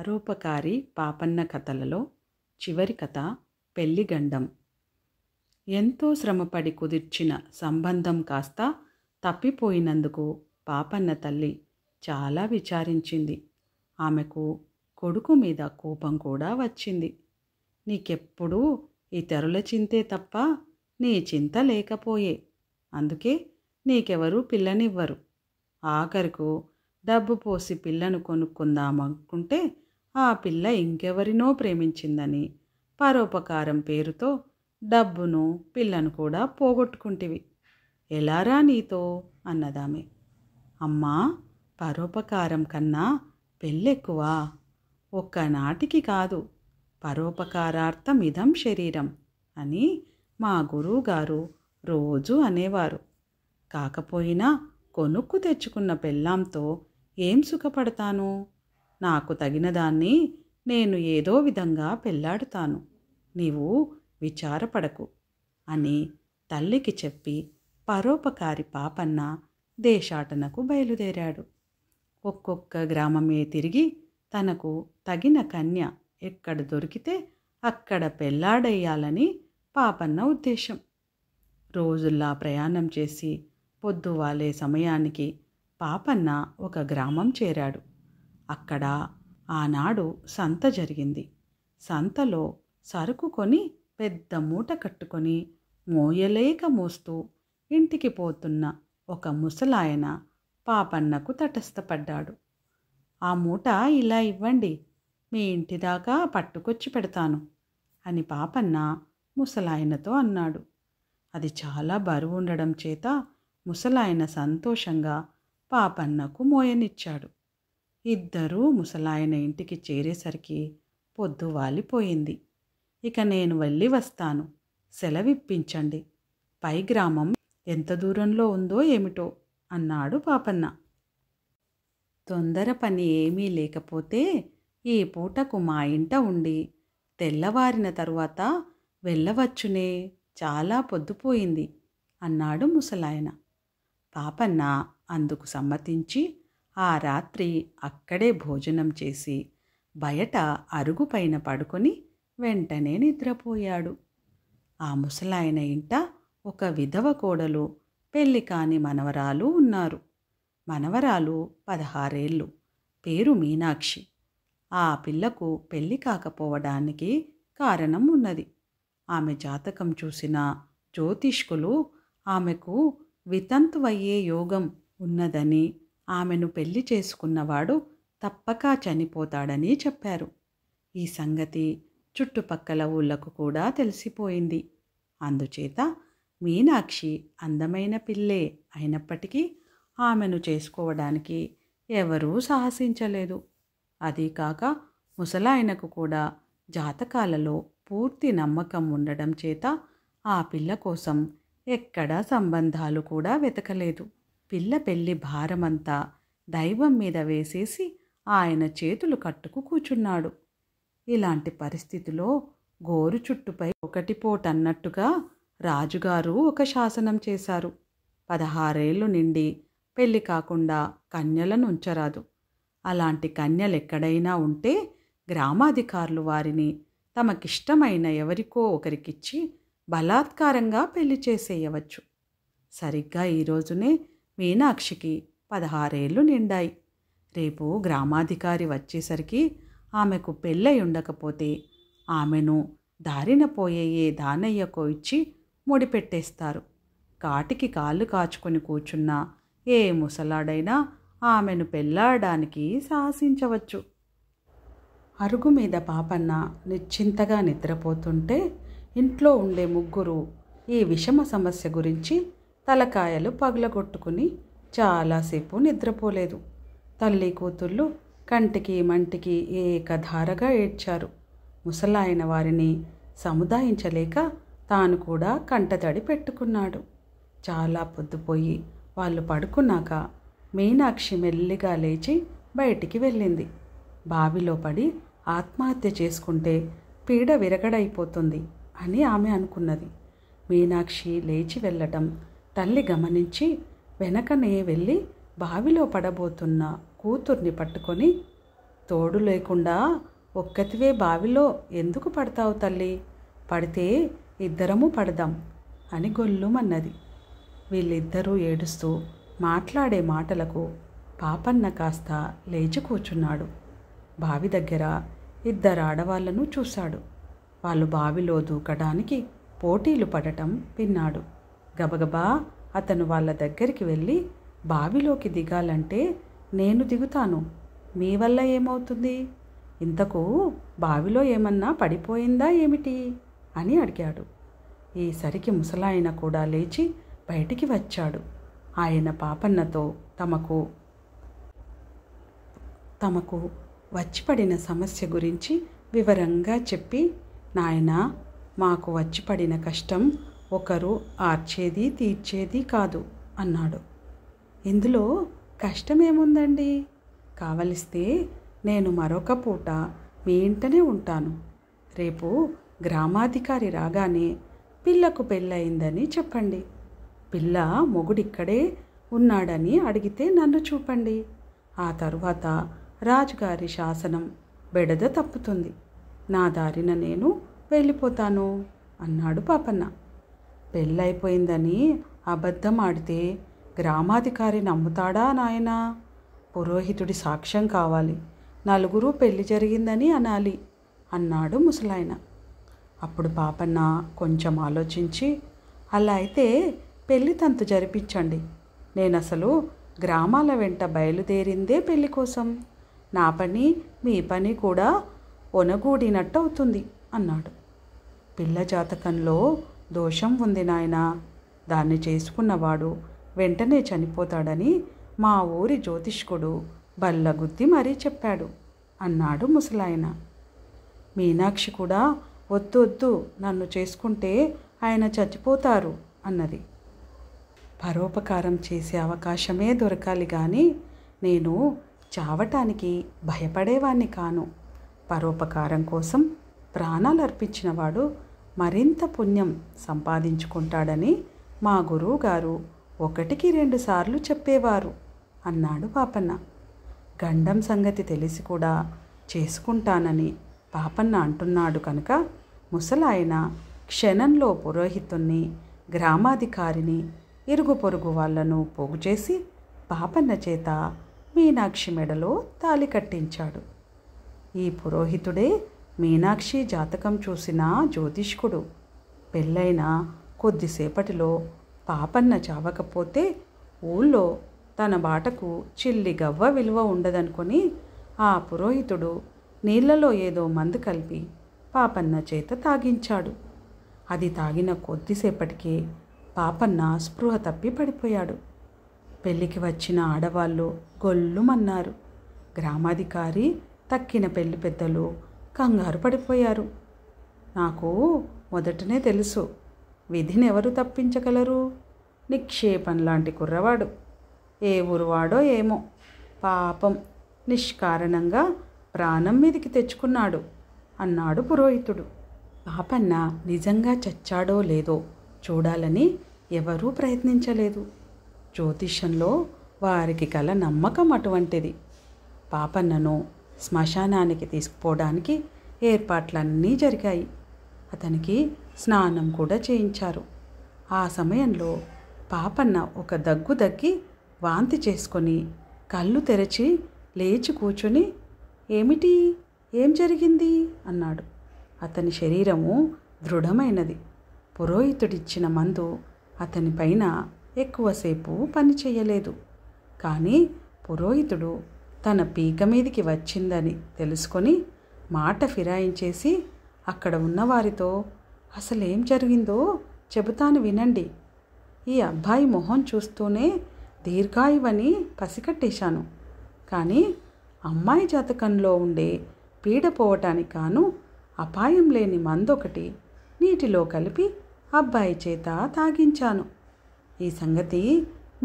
పరోపకారి పాపన్న కథలలో చివరి కథ పెళ్లిగండం. ఎంతో శ్రమపడి కుదిర్చిన సంబంధం కాస్త తప్పిపోయినందుకు పాపన్న తల్లి చాలా విచారించింది. ఆమెకు కొడుకు మీద కోపం కూడా వచ్చింది. నీకెప్పుడూ ఇతరుల చింతే తప్ప నీ చింత లేకపోయే, అందుకే నీకెవరూ పిల్లనివ్వరు. ఆఖరుకు డబ్బు పోసి పిల్లను కొనుక్కుందామనుకుంటే ఆ పిల్ల ఇంకెవరినో ప్రేమించిందని పరోపకారం పేరుతో డబ్బును పిల్లను కూడా పోగొట్టుకుంటివి. ఎలారా నీతో అన్నదామె. అమ్మా, పరోపకారం కన్నా పెళ్ళెక్కువా? ఒక్కనాటికి కాదు, పరోపకారార్థమిదం శరీరం అని మా గురువుగారు రోజూ అనేవారు. కాకపోయినా కొనుక్కు తెచ్చుకున్న పెళ్ళాంతో ఏం సుఖపడతాను? నాకు తగినదాన్ని నేను ఏదో విధంగా పెళ్ళాడుతాను, నీవు విచారపడకు అని తల్లికి చెప్పి పరోపకారి పాపన్న దేశాటనకు బయలుదేరాడు. ఒక్కొక్క గ్రామమే తిరిగి తనకు తగిన కన్య ఎక్కడ దొరికితే అక్కడ పెళ్ళాడేయాలని పాపన్న ఉద్దేశం. రోజుల్లా ప్రయాణం చేసి పొద్దువాలే సమయానికి పాపన్న ఒక గ్రామం చేరాడు. అక్కడ ఆనాడు సంత జరిగింది. సంతలో సరుకు కొని పెద్ద మూట కట్టుకొని మోయలేక మోస్తూ ఇంటికి పోతున్న ఒక ముసలాయన పాపన్నకు తటస్థపడ్డాడు. ఆ మూట ఇలా ఇవ్వండి, మీ ఇంటి దాకా పట్టుకొచ్చి పెడతాను అని పాపన్న ముసలాయనతో అన్నాడు. అది చాలా బరువు ఉండడం చేత ముసలాయన సంతోషంగా పాపన్నకు మోయనిచ్చాడు. ఇద్దరూ ముసలాయన ఇంటికి చేరేసరికి పొద్దు వాలిపోయింది. ఇక నేను వెళ్ళి వస్తాను, సెలవిప్పించండి. పై గ్రామం ఎంత దూరంలో ఉందో ఏమిటో అన్నాడు పాపన్న. తొందర పని ఏమీ లేకపోతే ఈ పూటకు మా ఇంట ఉండి తెల్లవారిన తరువాత వెళ్ళవచ్చునే, చాలా పొద్దుపోయింది అన్నాడు ముసలాయన. పాపన్న అందుకు సమ్మతించి ఆ రాత్రి అక్కడే భోజనం చేసి బయట అరుగుపైన పడుకొని వెంటనే నిద్రపోయాడు. ఆ ముసలాయన ఇంట ఒక విధవ కోడలు, పెళ్లి కాని మనవరాలు ఉన్నారు. మనవరాలు 16 ఏళ్ళు, పేరు మీనాక్షి. ఆ పిల్లకు పెళ్లి కాకపోవడానికి కారణం ఉన్నది. ఆమె జాతకం చూసిన జ్యోతిష్కులు ఆమెకు వితంతువయ్యే యోగం ఉన్నదని, ఆమెను పెళ్లి చేసుకున్నవాడు తప్పక చనిపోతాడని చెప్పారు. ఈ సంగతి చుట్టుపక్కల ఊళ్ళకు కూడా తెలిసిపోయింది. అందుచేత మీనాక్షి అందమైన పిల్లే అయినప్పటికీ ఆమెను చేసుకోవడానికి ఎవరూ సాహసించలేదు. అదీ కాక ముసలాయనకు కూడా జాతకాలలో పూర్తి నమ్మకం ఉండడం చేత ఆ పిల్ల కోసం ఎక్కడా సంబంధాలు కూడా వెతకలేదు. పిల్ల పెళ్లి భారమంతా దైవం మీద వేసేసి ఆయన చేతులు కట్టుకు కూచున్నాడు. ఇలాంటి పరిస్థితిలో గోరు చుట్టుపై ఒకటి పోటన్నట్టుగా రాజుగారు ఒక శాసనం చేశారు. 16 ఏళ్ళు నిండి పెళ్లి కాకుండా కన్యలను ఉంచరాదు. అలాంటి కన్యలెక్కడైనా ఉంటే గ్రామాధికారులు వారిని తమకిష్టమైన ఎవరికో ఒకరికిచ్చి బలాత్కారంగా పెళ్లి చేసేయవచ్చు. సరిగ్గా ఈరోజునే మీనాక్షికి 16 ఏళ్ళు నిండాయి. రేపు గ్రామాధికారి వచ్చేసరికి ఆమెకు పెళ్ళై ఉండకపోతే ఆమెను దారిన పోయే ఏ దానయ్యకో ఇచ్చి ముడిపెట్టేస్తారు. కాటికి కాళ్ళు కాచుకొని కూర్చున్న ఏ ముసలాడైనా ఆమెను పెళ్ళాడడానికి సాహసించవచ్చు. అరుగు మీద పాపన్న నిశ్చింతగా నిద్రపోతుంటే ఇంట్లో ఉండే ముగ్గురు ఈ విషమ సమస్య గురించి తలకాయలు పగలగొట్టుకుని చాలాసేపు నిద్రపోలేదు. తల్లి కూతుళ్ళు కంటికి మంటికి ఏకధారగా ఏడ్చారు. ముసలాయన వారిని సముదాయించలేక తాను కూడా కంటతడి పెట్టుకున్నాడు. చాలా పొద్దుపోయి వాళ్ళు పడుకున్నాక మీనాక్షి మెల్లిగా లేచి బయటికి వెళ్ళింది. బావిలో పడి ఆత్మహత్య చేసుకుంటే పీడ విరగడైపోతుంది అని ఆమె అనుకున్నది. మీనాక్షి లేచి వెళ్ళటం తల్లి గమనించి వెనకనే వెళ్ళి బావిలో పడబోతున్న కూతుర్ని పట్టుకొని తోడు లేకుండా ఒక్కతివే బావిలో ఎందుకు పడతావు తల్లి? పడితే ఇద్దరము పడదాం అని గొల్లుమన్నది. వీళ్ళిద్దరూ ఏడుస్తూ మాట్లాడే మాటలకు పాపన్న కాస్త లేచి కూర్చున్నాడు. బావి దగ్గర ఇద్దరు ఆడవాళ్లను చూశాడు. వాళ్ళు బావిలో దూకడానికి పోటీలు పడటం విన్నాడు. గబగబా అతను వాళ్ళ దగ్గరికి వెళ్ళి, బావిలోకి దిగాలంటే నేను దిగుతాను, మీ వల్ల ఏమవుతుంది? ఇంతకు బావిలో ఏమన్నా పడిపోయిందా ఏమిటి అని అడిగాడు. ఈసరికి ముసలాయన కూడా లేచి బయటికి వచ్చాడు. ఆయన పాపన్నతో తమకు వచ్చిపడిన సమస్య గురించి వివరంగా చెప్పి, నాయనా, మాకు వచ్చిపడిన కష్టం ఒకరు ఆర్చేది తీర్చేది కాదు అన్నాడు. ఇందులో కష్టమేముందండి? కావలిస్తే నేను మరొక పూట మీ ఇంటనే ఉంటాను. రేపు గ్రామాధికారి రాగానే పిల్లకు పెళ్ళయిందని చెప్పండి. పిల్ల మొగుడిక్కడే ఉన్నాడని అడిగితే నన్ను చూపండి. ఆ తరువాత రాజుగారి శాసనం బెడద తప్పుతుంది. నా దారిన నేను వెళ్ళిపోతాను అన్నాడు పాపన్న. పెళ్ళైపోయిందని అబద్ధం ఆడితే గ్రామాధికారి నమ్ముతాడా నాయనా? పురోహితుడి సాక్ష్యం కావాలి. నలుగురు పెళ్లి జరిగిందని అనాలి అన్నాడు ముసలాయన. అప్పుడు పాపన్న కొంచెం ఆలోచించి, అలా అయితే పెళ్లి తంతు జరిపించండి. నేనసలు గ్రామాల వెంట బయలుదేరిందే పెళ్లి కోసం. నా పని మీ పని కూడా ఒనగూడినట్టు అవుతుంది అన్నాడు. పిల్ల జాతకంలో దోషం ఉంది నాయనా. దాన్ని చేసుకున్నవాడు వెంటనే చనిపోతాడని మా ఊరి జ్యోతిష్కుడు బల్లగుద్ది మరీ చెప్పాడు అన్నాడు ముసలాయన. మీనాక్షి కూడా వద్దు వద్దు, నన్ను చేసుకుంటే ఆయన చచ్చిపోతారు అన్నది. పరోపకారం చేసే అవకాశమే దొరకాలి కానీ నేను చావటానికి భయపడేవాణ్ణి కాను. పరోపకారం కోసం ప్రాణాలు అర్పించినవాడు మరింత పుణ్యం సంపాదించుకుంటాడని మా గురువు గారు 1-2 సార్లు చెప్పేవారు అన్నాడు పాపన్న. గండం సంగతి తెలిసి కూడా చేసుకుంటానని పాపన్న అంటున్నాడు కనుక ముసలాయన క్షణంలో పురోహితుణ్ణి, గ్రామాధికారిని, ఇరుగు పొరుగు వాళ్లను పోగు చేసి పాపన్న చేత మీనాక్షి మెడలో తాళి కట్టించాడు. ఈ పురోహితుడే మీనాక్షి జాతకం చూసిన జ్యోతిష్కుడు. పెళ్ళైన కొద్దిసేపటిలో పాపన్న చావకపోతే ఊళ్ళో తన బాటకు చిల్లి గవ్వ విలువ ఉండదనుకొని ఆ పురోహితుడు నీళ్లలో ఏదో మందు కలిపి పాపన్న చేత తాగించాడు. అది తాగిన కొద్దిసేపటికే పాపన్న స్పృహ తప్పి పడిపోయాడు. పెళ్ళికి వచ్చిన ఆడవాళ్ళు గొల్లుమన్నారు. గ్రామాధికారి, తక్కిన పెళ్లి పెద్దలు కంగారు పడిపోయారు. నాకు మొదటనే తెలుసు, విధిని ఎవరు తప్పించగలరు? నిక్షేపం లాంటి కుర్రవాడు, ఏ ఊరువాడో ఏమో, పాపం నిష్కారణంగా ప్రాణం మీదికి తెచ్చుకున్నాడు అన్నాడు పురోహితుడు. పాపన్న నిజంగా చచ్చాడో లేదో చూడాలని ఎవరూ ప్రయత్నించలేదు. జ్యోతిష్యంలో వారికి కల నమ్మకం అటువంటిది. పాపన్నను శ్మశానానికి తీసుకుపోవడానికి ఏర్పాట్లన్నీ జరిగాయి. అతనికి స్నానం కూడా చేయించారు. ఆ సమయంలో పాపన్న ఒక దగ్గు దగ్గి వాంతి చేసుకొని కళ్ళు తెరచి లేచి కూర్చొని, ఏమిటి, ఏం జరిగింది అన్నాడు. అతని శరీరము దృఢమైనది. పురోహితుడిచ్చిన మందు అతని పైన ఎక్కువసేపు పనిచేయలేదు. కానీ పురోహితుడు తన పీక మీదికి వచ్చిందని తెలుసుకొని మాట ఫిరాయించేసి అక్కడ ఉన్నవారితో, అసలేం జరిగిందో చెబుతాను వినండి. ఈ అబ్బాయి మొహం చూస్తూనే దీర్ఘాయువని పసికట్టేశాను. కానీ అమ్మాయి జాతకంలో ఉండే పీడ పోవటానికి గాను అపాయం లేని మందొకటి నీటిలో కలిపి అబ్బాయి చేత తాగించాను. ఈ సంగతి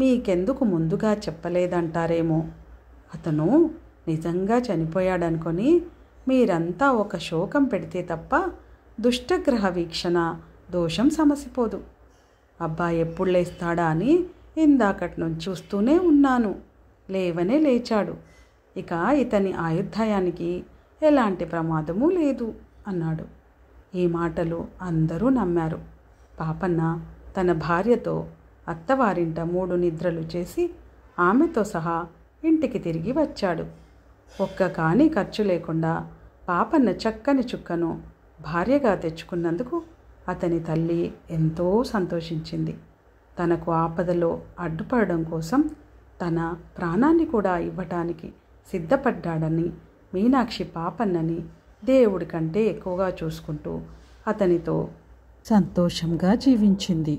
మీకెందుకు ముందుగా చెప్పలేదంటారేమో. అతను నిజంగా చనిపోయాడనుకొని మీరంతా ఒక శోకం పెడితే తప్ప దుష్టగ్రహ వీక్షణ దోషం సమసిపోదు. అబ్బాయి ఎప్పుడు లేస్తాడా అని ఇందాకటి నుంచి చూస్తూనే ఉన్నాను. లేవనే లేచాడు. ఇక ఇతని ఆయుర్దాయానికి ఎలాంటి ప్రమాదము లేదు అన్నాడు. ఈ మాటలు అందరూ నమ్మారు. పాపన్న తన భార్యతో అత్తవారింట 3 నిద్రలు చేసి ఆమెతో సహా ఇంటికి తిరిగి వచ్చాడు. ఒక్క కాని ఖర్చు లేకుండా పాపన్న చక్కని చుక్కను భార్యగా తెచ్చుకున్నందుకు అతని తల్లి ఎంతో సంతోషించింది. తనకు ఆపదలో అడ్డుపడడం కోసం తన ప్రాణాన్ని కూడా ఇవ్వటానికి సిద్ధపడ్డాడని మీనాక్షి పాపన్నని దేవుడి కంటే ఎక్కువగా చూసుకుంటూ అతనితో సంతోషంగా జీవించింది.